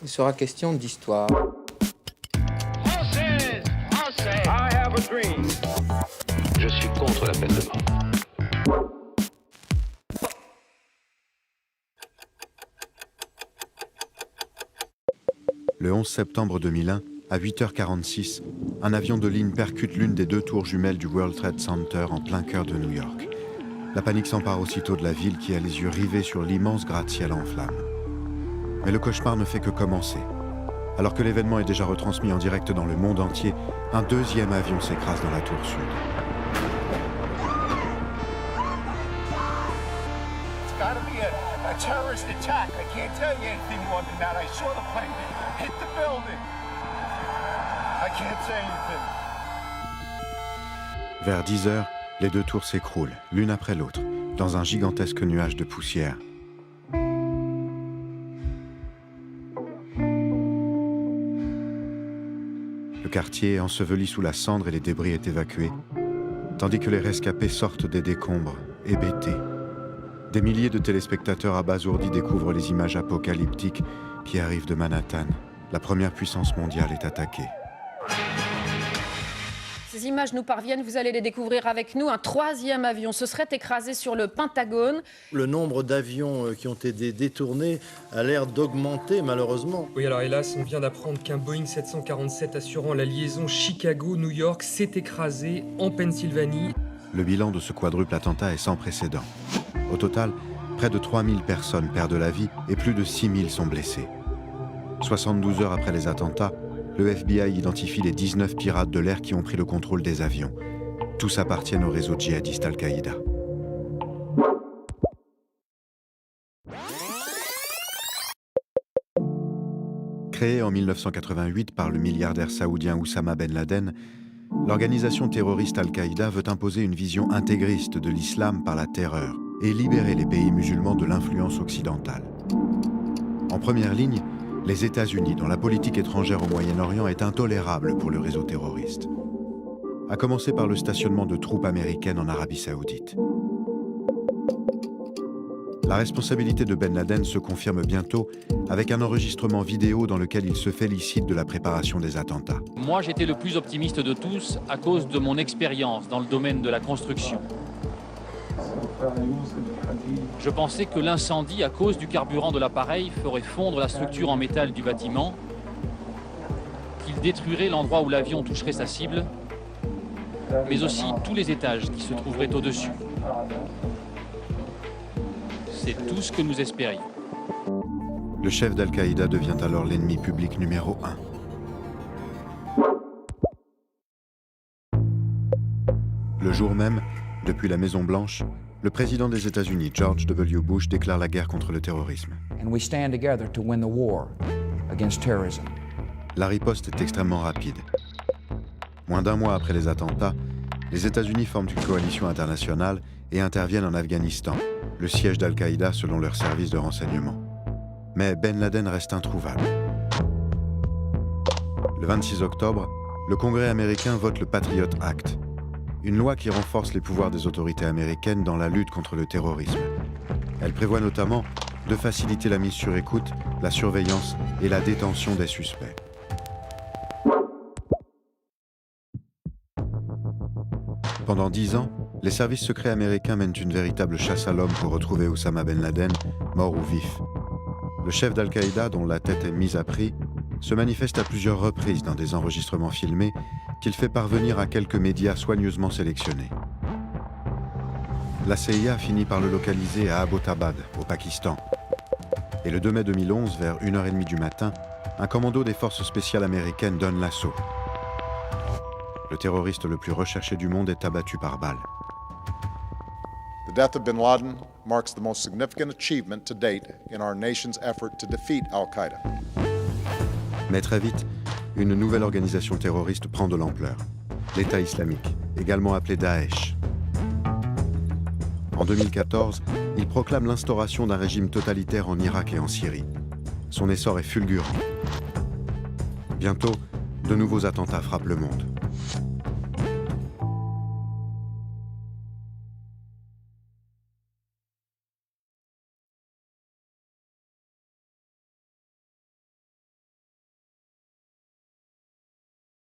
Il sera question d'histoire. Française, Français, I have a dream. Je suis contre la peine de mort. Le 11 septembre 2001, à 8h46, un avion de ligne percute l'une des deux tours jumelles du World Trade Center en plein cœur de New York. La panique s'empare aussitôt de la ville qui a les yeux rivés sur l'immense gratte-ciel en flammes. Mais le cauchemar ne fait que commencer. Alors que l'événement est déjà retransmis en direct dans le monde entier, un deuxième avion s'écrase dans la tour sud. It's gotta be a terrorist attack. I can't tell you anything more than that. I saw the plane hit the building. I can't say anything. Vers 10h, les deux tours s'écroulent, l'une après l'autre, dans un gigantesque nuage de poussière. Le quartier est enseveli sous la cendre et les débris est évacué, tandis que les rescapés sortent des décombres, hébétés. Des milliers de téléspectateurs abasourdis découvrent les images apocalyptiques qui arrivent de Manhattan. La première puissance mondiale est attaquée. Ces images nous parviennent, vous allez les découvrir avec nous. Un troisième avion se serait écrasé sur le Pentagone. Le nombre d'avions qui ont été détournés a l'air d'augmenter malheureusement. Oui, alors hélas, on vient d'apprendre qu'un Boeing 747 assurant la liaison Chicago-New York s'est écrasé en Pennsylvanie. Le bilan de ce quadruple attentat est sans précédent. Au total, près de 3000 personnes perdent la vie et plus de 6000 sont blessées. 72 heures après les attentats, le FBI identifie les 19 pirates de l'air qui ont pris le contrôle des avions. Tous appartiennent au réseau djihadiste Al-Qaïda. Créée en 1988 par le milliardaire saoudien Oussama Ben Laden, l'organisation terroriste Al-Qaïda veut imposer une vision intégriste de l'islam par la terreur et libérer les pays musulmans de l'influence occidentale. En première ligne, les États-Unis, dont la politique étrangère au Moyen-Orient est intolérable pour le réseau terroriste. À commencer par le stationnement de troupes américaines en Arabie Saoudite. La responsabilité de Ben Laden se confirme bientôt avec un enregistrement vidéo dans lequel il se félicite de la préparation des attentats. Moi, j'étais le plus optimiste de tous à cause de mon expérience dans le domaine de la construction. Je pensais que l'incendie, à cause du carburant de l'appareil, ferait fondre la structure en métal du bâtiment, qu'il détruirait l'endroit où l'avion toucherait sa cible, mais aussi tous les étages qui se trouveraient au-dessus. C'est tout ce que nous espérions. Le chef d'Al-Qaïda devient alors l'ennemi public numéro 1. Le jour même, depuis la Maison-Blanche, le président des États-Unis, George W. Bush, déclare la guerre contre le terrorisme. And we stand together to win the war against terrorism. La riposte est extrêmement rapide. Moins d'un mois après les attentats, les États-Unis forment une coalition internationale et interviennent en Afghanistan, le siège d'Al-Qaïda selon leur service de renseignement. Mais Ben Laden reste introuvable. Le 26 octobre, le Congrès américain vote le Patriot Act, une loi qui renforce les pouvoirs des autorités américaines dans la lutte contre le terrorisme. Elle prévoit notamment de faciliter la mise sur écoute, la surveillance et la détention des suspects. Pendant 10 ans, les services secrets américains mènent une véritable chasse à l'homme pour retrouver Oussama Ben Laden, mort ou vif. Le chef d'Al-Qaïda, dont la tête est mise à prix, se manifeste à plusieurs reprises dans des enregistrements filmés qu'il fait parvenir à quelques médias soigneusement sélectionnés. La CIA finit par le localiser à Abbottabad, au Pakistan. Et le 2 mai 2011, vers 1h30 du matin, un commando des forces spéciales américaines donne l'assaut. Le terroriste le plus recherché du monde est abattu par balle. The death of bin Laden marks the most significant achievement to date in our nation's effort to defeat Al-Qaïda. Mais très vite, une nouvelle organisation terroriste prend de l'ampleur, l'État islamique, également appelé Daesh. En 2014, il proclame l'instauration d'un régime totalitaire en Irak et en Syrie. Son essor est fulgurant. Bientôt, de nouveaux attentats frappent le monde.